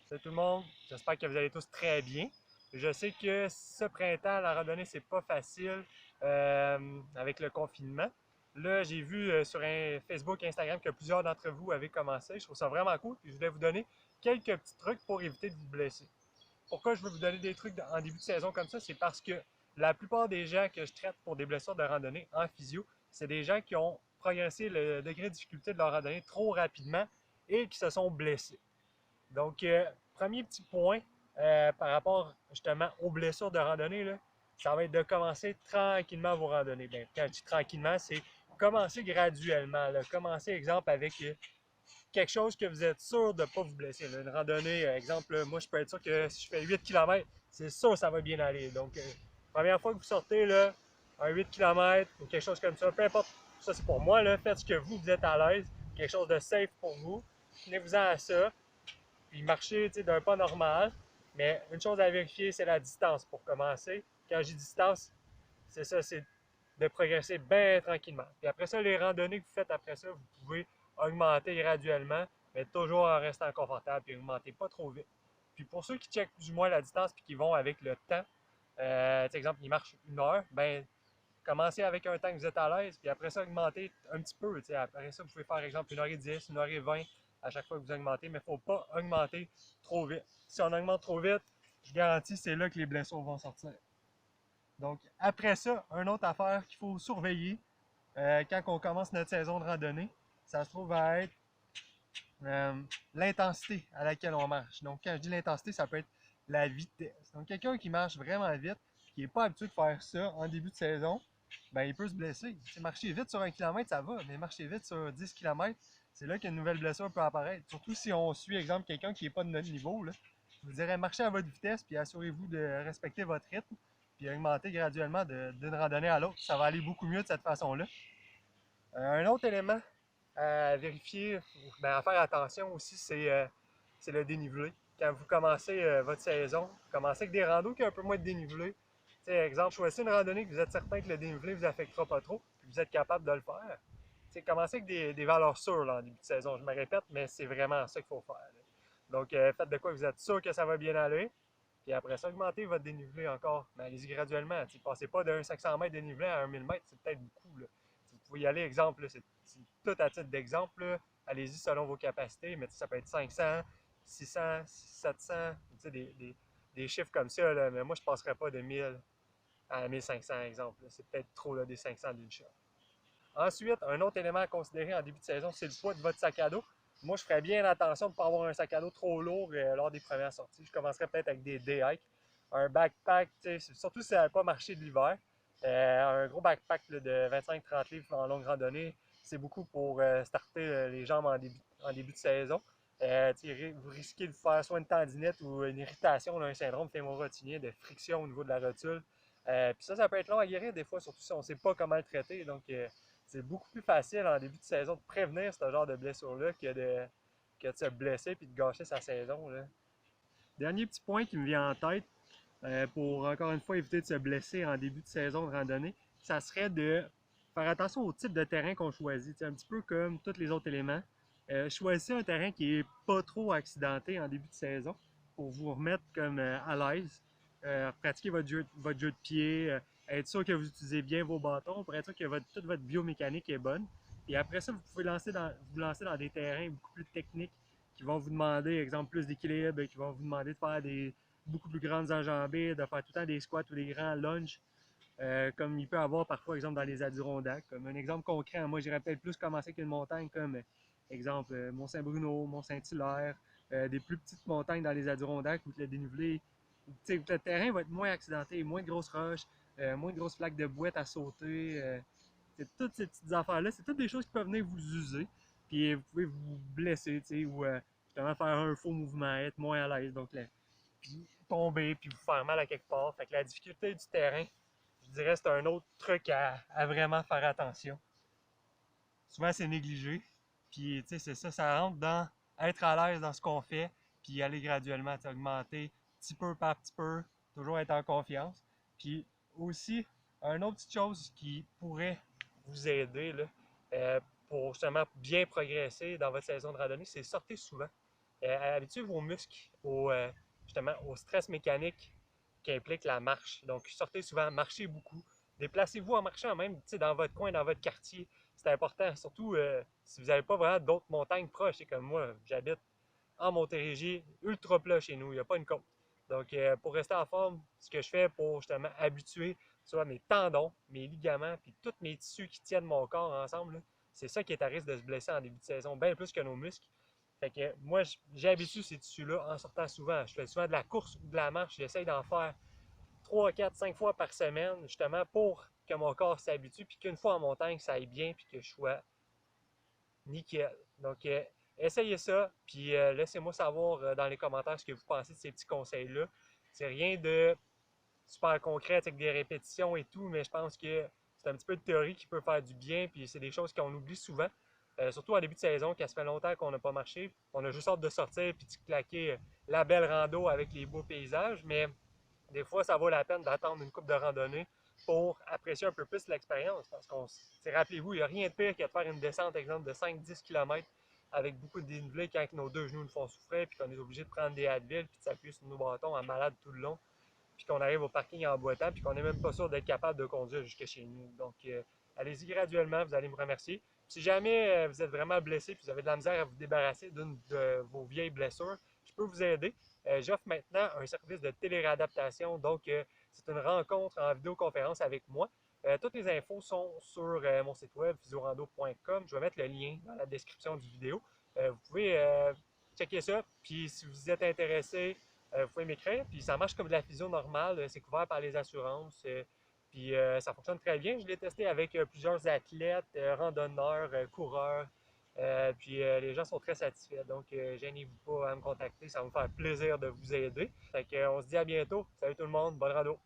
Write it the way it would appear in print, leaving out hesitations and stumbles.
Salut tout le monde, j'espère que vous allez tous très bien. Je sais que ce printemps, la randonnée, c'est pas facile avec le confinement. Là, j'ai vu sur Facebook et Instagram que plusieurs d'entre vous avaient commencé. Je trouve ça vraiment cool. Puis je voulais vous donner quelques petits trucs pour éviter de vous blesser. Pourquoi je veux vous donner des trucs en début de saison comme ça? C'est parce que la plupart des gens que je traite pour des blessures de randonnée en physio, c'est des gens qui ont progressé le degré de difficulté de leur randonnée trop rapidement et qui se sont blessés. Donc, premier petit point par rapport justement aux blessures de randonnée, là, ça va être de commencer tranquillement vos randonnées. Bien, quand je dis tranquillement, c'est commencer graduellement. Là. Commencer, exemple, avec quelque chose que vous êtes sûr de ne pas vous blesser. Là. Une randonnée, exemple, moi, je peux être sûr que si je fais 8 km, c'est sûr que ça va bien aller. Donc, première fois que vous sortez, là, un 8 km ou quelque chose comme ça, peu importe, ça c'est pour moi, là, faites ce que vous êtes à l'aise, quelque chose de safe pour vous. Tenez-vous-en à ça puis marcher d'un pas normal. Mais une chose à vérifier, c'est la distance pour commencer. Quand je dis distance, c'est ça, c'est de progresser bien tranquillement. Puis après ça, les randonnées que vous faites après ça, vous pouvez augmenter graduellement, mais toujours en restant confortable, puis augmenter pas trop vite. Puis pour ceux qui checkent plus ou moins la distance puis qui vont avec le temps, exemple, ils marchent 1 heure, ben commencez avec un temps que vous êtes à l'aise, puis après ça, augmentez un petit peu. Après ça, vous pouvez faire, exemple, 1h10, 1h20 à chaque fois que vous augmentez, mais il ne faut pas augmenter trop vite. Si on augmente trop vite, je garantis, c'est là que les blessures vont sortir. Donc, après ça, une autre affaire qu'il faut surveiller quand on commence notre saison de randonnée, ça se trouve à être euh, l'intensité à laquelle on marche. Donc, quand je dis l'intensité, ça peut être la vitesse. Donc, quelqu'un qui marche vraiment vite, qui n'est pas habitué de faire ça en début de saison, ben, il peut se blesser. Marcher vite sur 1 km, ça va, mais marcher vite sur 10 km, c'est là qu'une nouvelle blessure peut apparaître. Surtout si on suit, exemple, quelqu'un qui n'est pas de notre niveau. Là. Je vous dirais, marchez à votre vitesse, puis assurez-vous de respecter votre rythme, puis augmenter graduellement d'une randonnée à l'autre. Ça va aller beaucoup mieux de cette façon-là. Un autre élément à vérifier, ben à faire attention aussi, c'est le dénivelé. Quand vous commencez votre saison, commencez avec des randos qui ont un peu moins de dénivelé. T'sais, exemple, choisissez une randonnée que vous êtes certain que le dénivelé ne vous affectera pas trop, puis vous êtes capable de le faire. T'sais, commencez avec des valeurs sûres là, en début de saison. Je me répète, mais c'est vraiment ça qu'il faut faire. Là. Donc, faites de quoi vous êtes sûr que ça va bien aller. Puis après ça, augmentez votre dénivelé encore. Mais allez-y graduellement. Ne passez pas d'un 500 mètres de dénivelé à un 1000 mètres, c'est peut-être beaucoup. Là. Vous pouvez y aller, exemple, c'est tout à titre d'exemple. Allez-y selon vos capacités, mais ça peut être 500, 600, 700, des chiffres comme ça. Là, mais moi, je ne passerais pas de 1000 à 1500, exemple. C'est peut-être trop là, des 500 d'une shot. Ensuite, un autre élément à considérer en début de saison, c'est le poids de votre sac à dos. Moi, je ferais bien attention de ne pas avoir un sac à dos trop lourd lors des premières sorties. Je commencerais peut-être avec des day-hikes, un backpack, surtout si ça n'a pas marché de l'hiver. Un gros backpack là, de 25-30 livres en longue randonnée, c'est beaucoup pour starter les jambes en début de saison. Vous risquez de faire soit une tendinite ou une irritation, là, un syndrome fémoro-rotulien de friction au niveau de la rotule. Puis ça peut être long à guérir des fois, surtout si on ne sait pas comment le traiter. Donc, c'est beaucoup plus facile en début de saison de prévenir ce genre de blessure-là que de se blesser et de gâcher sa saison. Là. Dernier petit point qui me vient en tête pour encore une fois éviter de se blesser en début de saison de randonnée, ça serait de faire attention au type de terrain qu'on choisit. T'sais, un petit peu comme tous les autres éléments. Choisissez un terrain qui n'est pas trop accidenté en début de saison pour vous remettre comme à l'aise. Pratiquer votre jeu de pied, être sûr que vous utilisez bien vos bâtons pour être sûr que toute votre biomécanique est bonne. Et après ça, vous pouvez vous lancer dans des terrains beaucoup plus techniques qui vont vous demander, exemple, plus d'équilibre, qui vont vous demander de faire des beaucoup plus grandes enjambées, de faire tout le temps des squats ou des grands lunges, comme il peut y avoir parfois, exemple, dans les Adirondacks. Comme un exemple concret, moi, j'irais peut-être plus commencer avec une montagne comme, exemple, Mont-Saint-Bruno, Mont-Saint-Hilaire, des plus petites montagnes dans les Adirondacks où le dénivelé, où le terrain va être moins accidenté, moins de grosses roches, moins de grosses flaques de boîte à sauter. Toutes ces petites affaires-là, c'est toutes des choses qui peuvent venir vous user. Puis vous pouvez vous blesser, ou justement faire un faux mouvement, être moins à l'aise. Donc, puis tomber, puis vous faire mal à quelque part. Fait que la difficulté du terrain, je dirais, c'est un autre truc à vraiment faire attention. Souvent, c'est négligé. Puis, tu sais, c'est ça, ça rentre dans être à l'aise dans ce qu'on fait, puis aller graduellement, augmenter petit peu par petit peu, toujours être en confiance. Puis aussi, une autre petite chose qui pourrait vous aider là, pour justement bien progresser dans votre saison de randonnée, c'est sortir souvent. Habituez vos muscles justement au stress mécanique qui implique la marche. Donc, sortez souvent, marchez beaucoup. Déplacez-vous en marchant même dans votre coin, dans votre quartier. C'est important, surtout si vous n'avez pas vraiment d'autres montagnes proches. C'est comme moi, j'habite en Montérégie, ultra plat chez nous, il n'y a pas une côte. Donc, pour rester en forme, ce que je fais pour justement habituer soit mes tendons, mes ligaments, puis tous mes tissus qui tiennent mon corps ensemble, c'est ça qui est à risque de se blesser en début de saison, bien plus que nos muscles. Fait que moi, j'habitue ces tissus-là en sortant souvent. Je fais souvent de la course ou de la marche. J'essaye d'en faire 3, 4, 5 fois par semaine, justement pour que mon corps s'habitue, puis qu'une fois en montagne, ça aille bien, puis que je sois nickel. Donc, essayez ça, puis laissez-moi savoir dans les commentaires ce que vous pensez de ces petits conseils-là. C'est rien de super concret avec des répétitions et tout, mais je pense que c'est un petit peu de théorie qui peut faire du bien, puis c'est des choses qu'on oublie souvent. Surtout en début de saison, quand ça fait longtemps qu'on n'a pas marché, on a juste hâte de sortir puis de claquer la belle rando avec les beaux paysages, mais des fois, ça vaut la peine d'attendre une coupe de randonnée pour apprécier un peu plus l'expérience. Parce qu'on, rappelez-vous, il n'y a rien de pire que de faire une descente, exemple, de 5-10 km avec beaucoup de dénivelé quand nos deux genoux nous font souffrir, puis qu'on est obligé de prendre des Advil, puis de s'appuyer sur nos bâtons en malade tout le long, puis qu'on arrive au parking en boitant, puis qu'on n'est même pas sûr d'être capable de conduire jusque chez nous. Donc, allez-y graduellement, vous allez me remercier. Si jamais vous êtes vraiment blessé, puis vous avez de la misère à vous débarrasser d'une de vos vieilles blessures, je peux vous aider. J'offre maintenant un service de téléréadaptation, donc c'est une rencontre en vidéoconférence avec moi. Toutes les infos sont sur mon site web physiorando.com. Je vais mettre le lien dans la description du vidéo. Vous pouvez checker ça, puis si vous êtes intéressé, vous pouvez m'écrire. Puis ça marche comme de la physio normale, c'est couvert par les assurances. Puis ça fonctionne très bien. Je l'ai testé avec plusieurs athlètes, randonneurs, coureurs. Puis les gens sont très satisfaits. Donc, gênez-vous pas à me contacter. Ça va me faire plaisir de vous aider. Fait qu'on se dit à bientôt. Salut tout le monde. Bonne rando.